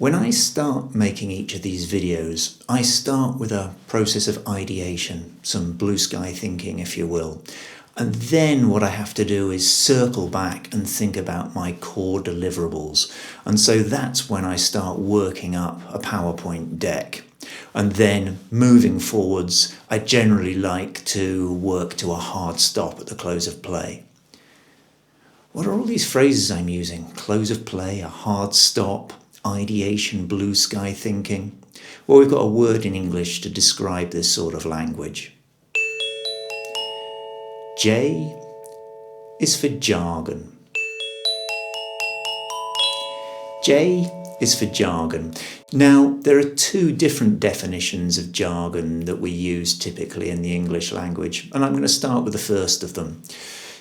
When I start making each of these videos, I start with a process of ideation, some blue sky thinking, if you will. And then what I have to do is circle back and think about my core deliverables. And so that's when I start working up a PowerPoint deck. And then moving forwards, I generally like to work to a hard stop at the close of play. What are all these phrases I'm using? Close of play, a hard stop, ideation, blue sky thinking. Well, we've got a word in English to describe this sort of language. J is for jargon. J is for jargon. Now, there are two different definitions of jargon that we use typically in the English language, and I'm going to start with the first of them.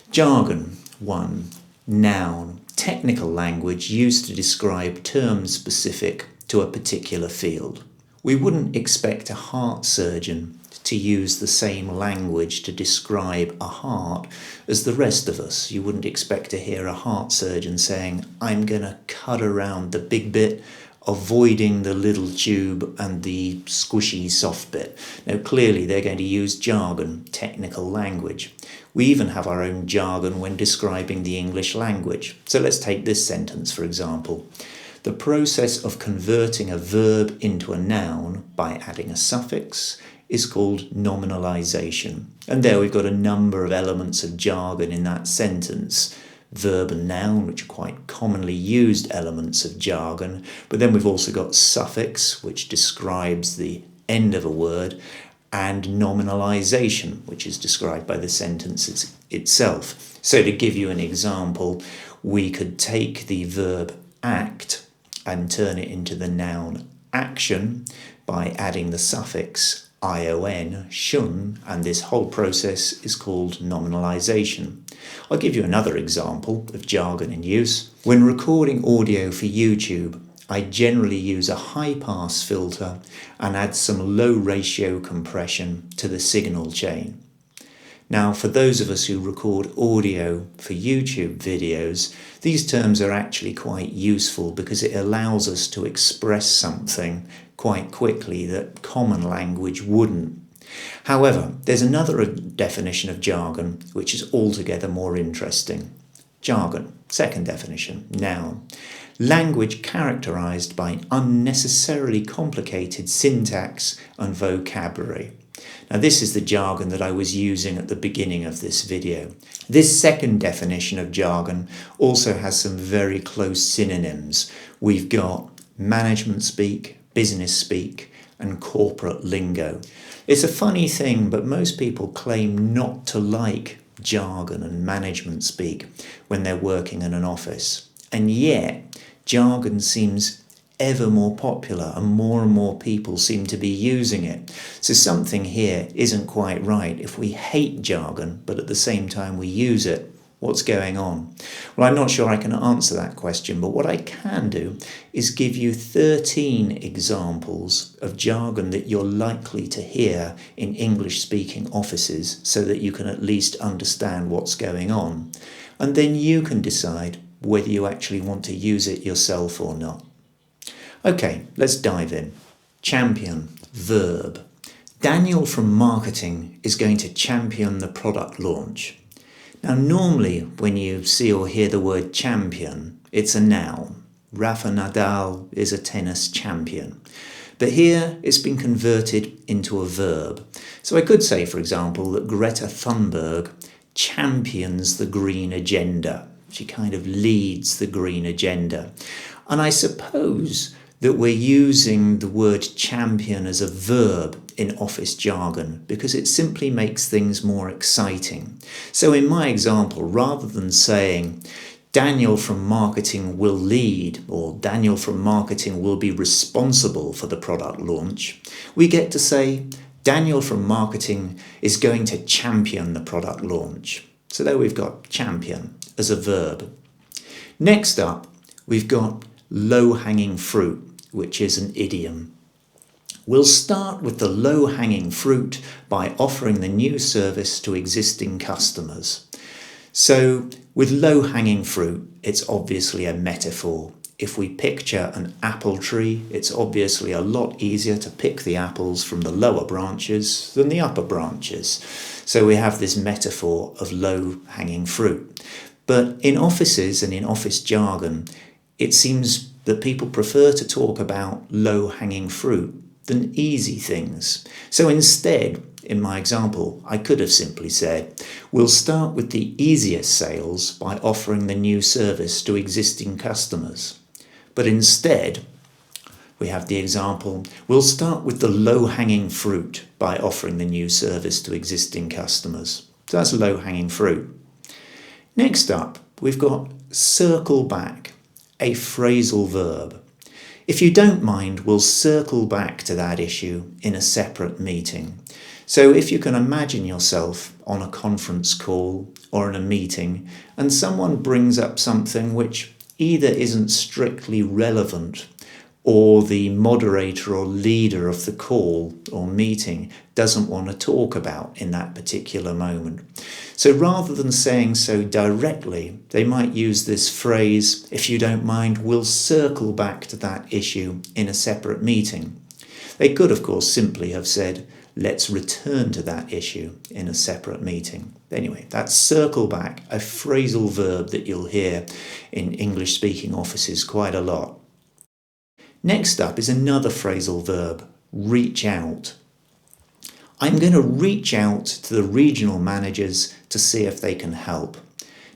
Jargon, 1. Noun, technical language used to describe terms specific to a particular field. We wouldn't expect a heart surgeon to use the same language to describe a heart as the rest of us. You wouldn't expect to hear a heart surgeon saying, I'm going to cut around the big bit, avoiding the little tube and the squishy soft bit. Now, clearly they're going to use jargon, technical language. We even have our own jargon when describing the English language. So let's take this sentence, for example. The process of converting a verb into a noun by adding a suffix is called nominalization. And there we've got a number of elements of jargon in that sentence. Verb and noun, which are quite commonly used elements of jargon, but then we've also got suffix, which describes the end of a word, and nominalization, which is described by the sentence itself. So to give you an example, we could take the verb act and turn it into the noun action by adding the suffix ion, shun, and this whole process is called nominalization. I'll give you another example of jargon in use. When recording audio for YouTube, I generally use a high-pass filter and add some low-ratio compression to the signal chain. Now, for those of us who record audio for YouTube videos, these terms are actually quite useful because it allows us to express something quite quickly that common language wouldn't. However, there's another definition of jargon which is altogether more interesting. Jargon, second definition, noun. Language characterized by unnecessarily complicated syntax and vocabulary. Now, this is the jargon that I was using at the beginning of this video. This second definition of jargon also has some very close synonyms. We've got management speak, business speak, and corporate lingo. It's a funny thing, but most people claim not to like jargon and management speak when they're working in an office. And yet, jargon seems ever more popular and more people seem to be using it. So something here isn't quite right. If we hate jargon, but at the same time we use it, what's going on? Well, I'm not sure I can answer that question, but what I can do is give you 13 examples of jargon that you're likely to hear in English-speaking offices so that you can at least understand what's going on. And then you can decide whether you actually want to use it yourself or not. Okay, let's dive in. Champion, verb. Daniel from marketing is going to champion the product launch. Now, normally when you see or hear the word champion, it's a noun. Rafa Nadal is a tennis champion. But here it's been converted into a verb. So I could say, for example, that Greta Thunberg champions the green agenda. She kind of leads the green agenda. And I suppose that we're using the word champion as a verb in office jargon because it simply makes things more exciting. So in my example, rather than saying Daniel from marketing will lead or Daniel from marketing will be responsible for the product launch, we get to say Daniel from marketing is going to champion the product launch. So there we've got champion as a verb. Next up, we've got low-hanging fruit, which is an idiom. We'll start with the low-hanging fruit by offering the new service to existing customers. So with low-hanging fruit, it's obviously a metaphor. if we picture an apple tree, it's obviously a lot easier to pick the apples from the lower branches than the upper branches. So we have this metaphor of low-hanging fruit. But in offices and in office jargon, it seems that people prefer to talk about low-hanging fruit than easy things. So instead, in my example, I could have simply said, we'll start with the easiest sales by offering the new service to existing customers. But instead, we have the example, we'll start with the low-hanging fruit by offering the new service to existing customers. So that's low-hanging fruit. Next up, we've got circle back, a phrasal verb. If you don't mind, we'll circle back to that issue in a separate meeting. So if you can imagine yourself on a conference call or in a meeting and someone brings up something which either isn't strictly relevant or the moderator or leader of the call or meeting doesn't want to talk about in that particular moment. So rather than saying so directly, they might use this phrase, if you don't mind, we'll circle back to that issue in a separate meeting. They could, of course, simply have said, let's return to that issue in a separate meeting. Anyway, that's circle back, a phrasal verb that you'll hear in English-speaking offices quite a lot. Next up is another phrasal verb, reach out. I'm going to reach out to the regional managers to see if they can help.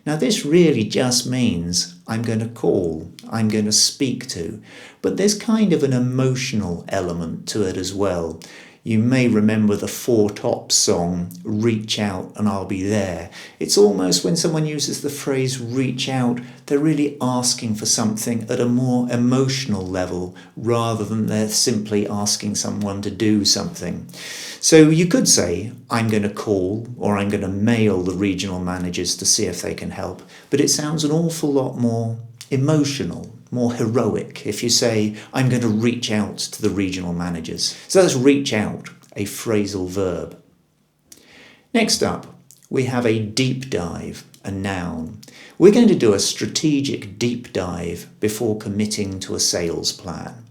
Now this really just means I'm going to call, I'm going to speak to, but there's kind of an emotional element to it as well. You may remember the Four Tops song, Reach Out and I'll Be There. It's almost when someone uses the phrase reach out, they're really asking for something at a more emotional level rather than they're simply asking someone to do something. So you could say, I'm going to call or I'm going to mail the regional managers to see if they can help, but it sounds an awful lot more emotional, more heroic if you say, I'm going to reach out to the regional managers. So that's reach out, a phrasal verb. Next up, we have a deep dive, a noun. We're going to do a strategic deep dive before committing to a sales plan.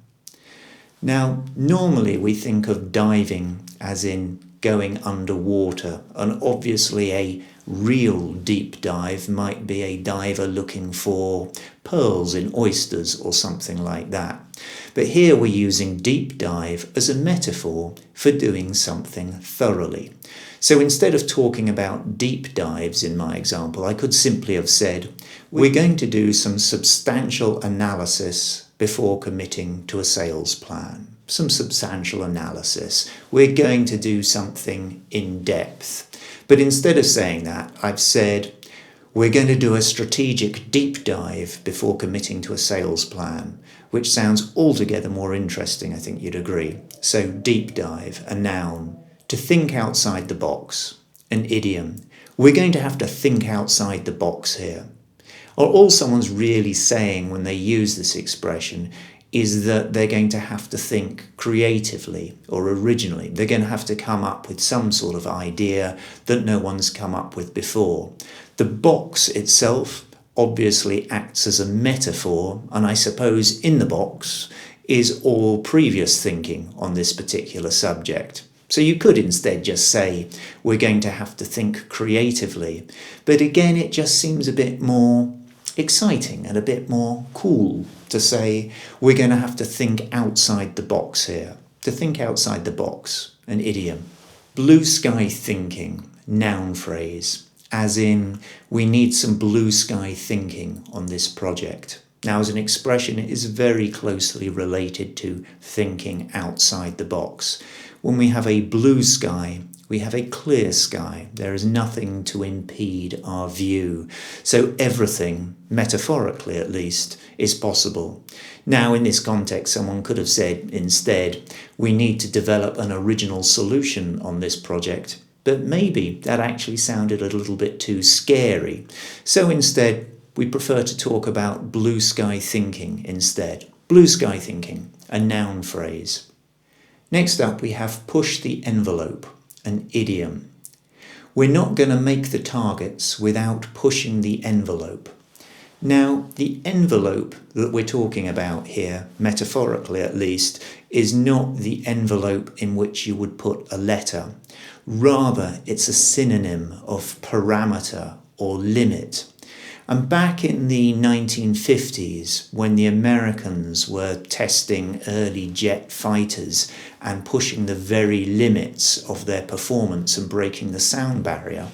Now, normally we think of diving as in going underwater, and obviously a real deep dive might be a diver looking for pearls in oysters or something like that. But here we're using deep dive as a metaphor for doing something thoroughly. So instead of talking about deep dives in my example, I could simply have said, we're going to do some substantial analysis before committing to a sales plan. Some substantial analysis. We're going to do something in depth. But instead of saying that, I've said, we're going to do a strategic deep dive before committing to a sales plan, which sounds altogether more interesting, I think you'd agree. So deep dive, a noun. To think outside the box, an idiom. We're going to have to think outside the box here. Or all someone's really saying when they use this expression is that they're going to have to think creatively or originally. They're going to have to come up with some sort of idea that no one's come up with before. The box itself obviously acts as a metaphor, and I suppose in the box is all previous thinking on this particular subject. So you could instead just say, we're going to have to think creatively. But again, it just seems a bit more exciting and a bit more cool to say, we're going to have to think outside the box here. To think outside the box, an idiom. Blue sky thinking, noun phrase, as in, we need some blue sky thinking on this project. Now, as an expression, it is very closely related to thinking outside the box. When we have a blue sky, we have a clear sky. There is nothing to impede our view. So everything, metaphorically at least, is possible. Now, in this context, someone could have said instead, we need to develop an original solution on this project. But maybe that actually sounded a little bit too scary. So instead, we prefer to talk about blue sky thinking instead. Blue sky thinking, a noun phrase. Next up, we have push the envelope, an idiom. We're not going to make the targets without pushing the envelope. Now, the envelope that we're talking about here, metaphorically at least, is not the envelope in which you would put a letter. Rather, it's a synonym of parameter or limit. And back in the 1950s, when the Americans were testing early jet fighters and pushing the very limits of their performance and breaking the sound barrier,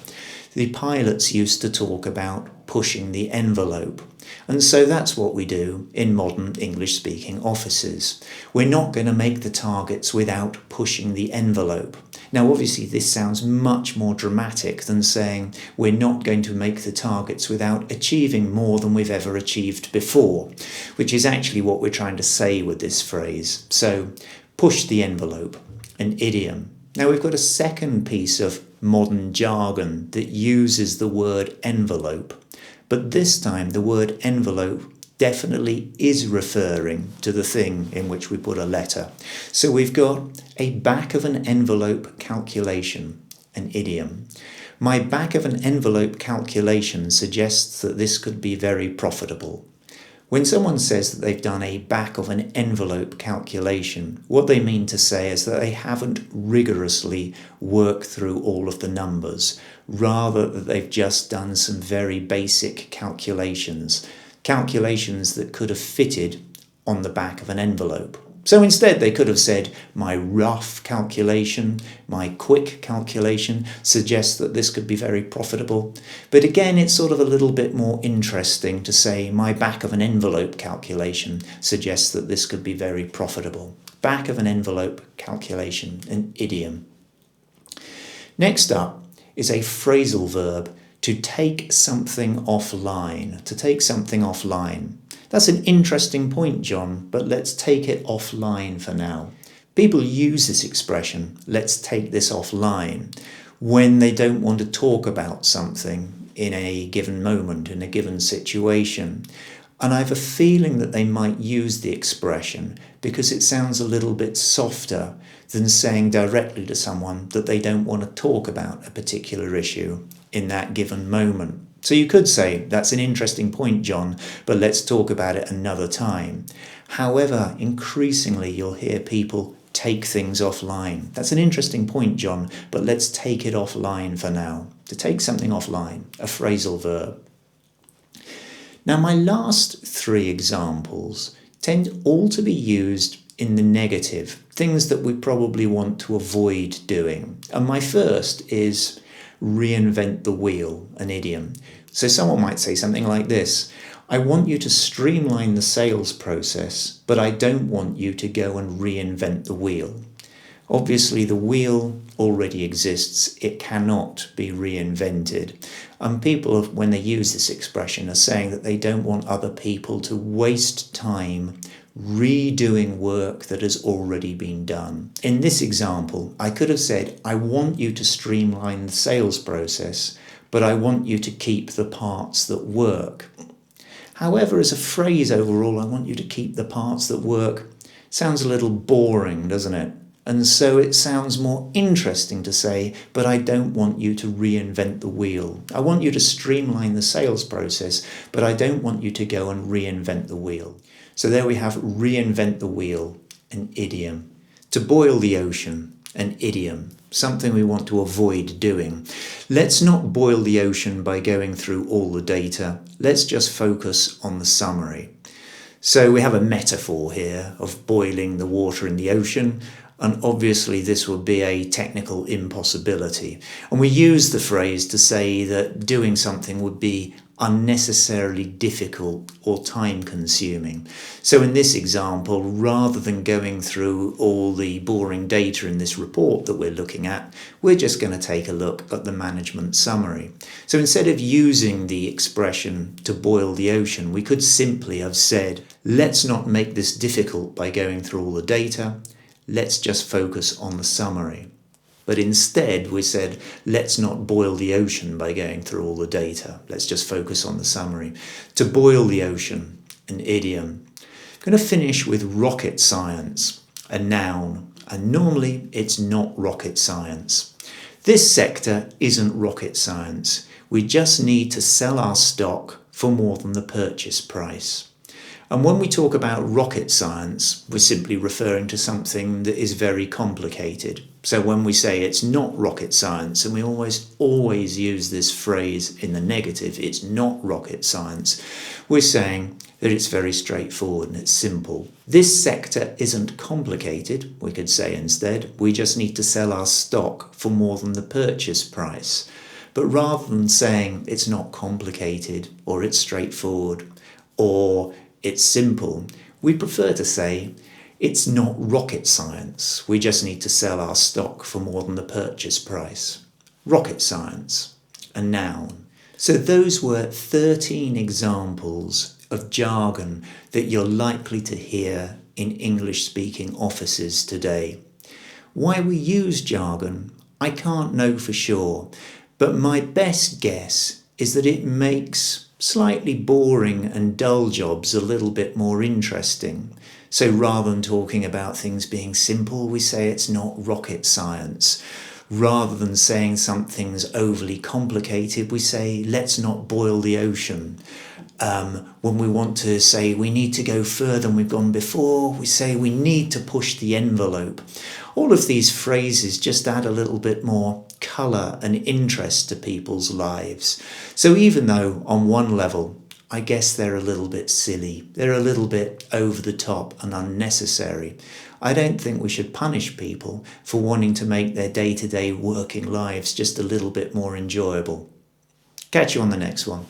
the pilots used to talk about pushing the envelope. And so that's what we do in modern English-speaking offices. We're not going to make the targets without pushing the envelope. Now, obviously, this sounds much more dramatic than saying we're not going to make the targets without achieving more than we've ever achieved before, which is actually what we're trying to say with this phrase. So, push the envelope, an idiom. Now, we've got a second piece of modern jargon that uses the word envelope, but this time the word envelope definitely is referring to the thing in which we put a letter. So we've got a back of an envelope calculation, an idiom. My back of an envelope calculation suggests that this could be very profitable. When someone says that they've done a back of an envelope calculation, what they mean to say is that they haven't rigorously worked through all of the numbers, rather that they've just done some very basic calculations that could have fitted on the back of an envelope. So instead they could have said, my rough calculation, my quick calculation suggests that this could be very profitable. But again, it's sort of a little bit more interesting to say, my back of an envelope calculation suggests that this could be very profitable. Back of an envelope calculation, an idiom. Next up is a phrasal verb, to take something offline, to take something offline. That's an interesting point, John, but let's take it offline for now. People use this expression, let's take this offline, when they don't want to talk about something in a given moment, in a given situation. And I have a feeling that they might use the expression because it sounds a little bit softer than saying directly to someone that they don't want to talk about a particular issue in that given moment. So you could say, that's an interesting point, John, but let's talk about it another time. However, increasingly you'll hear people take things offline. That's an interesting point, John, but let's take it offline for now. To take something offline, a phrasal verb. Now, my last three examples tend all to be used in the negative, things that we probably want to avoid doing. And my first is reinvent the wheel, an idiom. So someone might say something like this: I want you to streamline the sales process, but I don't want you to go and reinvent the wheel. Obviously, the wheel already exists. It cannot be reinvented. And people, when they use this expression, are saying that they don't want other people to waste time redoing work that has already been done. In this example, I could have said, I want you to streamline the sales process, but I want you to keep the parts that work. However, as a phrase overall, I want you to keep the parts that work sounds a little boring, doesn't it? And so it sounds more interesting to say, but I don't want you to reinvent the wheel. I want you to streamline the sales process, but I don't want you to go and reinvent the wheel. So there we have reinvent the wheel, an idiom. To boil the ocean, an idiom, something we want to avoid doing. Let's not boil the ocean by going through all the data. Let's just focus on the summary. So we have a metaphor here of boiling the water in the ocean, and obviously this would be a technical impossibility. And we use the phrase to say that doing something would be unnecessarily difficult or time-consuming. So in this example, rather than going through all the boring data in this report that we're looking at, we're just going to take a look at the management summary. So instead of using the expression to boil the ocean, we could simply have said, let's not make this difficult by going through all the data. Let's just focus on the summary. But instead we said, let's not boil the ocean by going through all the data. Let's just focus on the summary. To boil the ocean, an idiom. I'm going to finish with rocket science, a noun. And normally it's not rocket science. This sector isn't rocket science. We just need to sell our stock for more than the purchase price. And when we talk about rocket science, we're simply referring to something that is very complicated. So when we say it's not rocket science, and we always use this phrase in the negative, it's not rocket science, we're saying that it's very straightforward and it's simple. This sector isn't complicated, we could say instead. We just need to sell our stock for more than the purchase price. But rather than saying it's not complicated, or it's straightforward, or it's simple, we prefer to say it's not rocket science. We just need to sell our stock for more than the purchase price. Rocket science, a noun. So those were 13 examples of jargon that you're likely to hear in English-speaking offices today. Why we use jargon, I can't know for sure, but my best guess is that it makes slightly boring and dull jobs a little bit more interesting. So rather than talking about things being simple, we say it's not rocket science. Rather than saying something's overly complicated, we say let's not boil the ocean. When we want to say we need to go further than we've gone before, we say we need to push the envelope. All of these phrases just add a little bit more colour and interest to people's lives. So even though on one level, I guess they're a little bit silly, they're a little bit over the top and unnecessary, I don't think we should punish people for wanting to make their day-to-day working lives just a little bit more enjoyable. Catch you on the next one.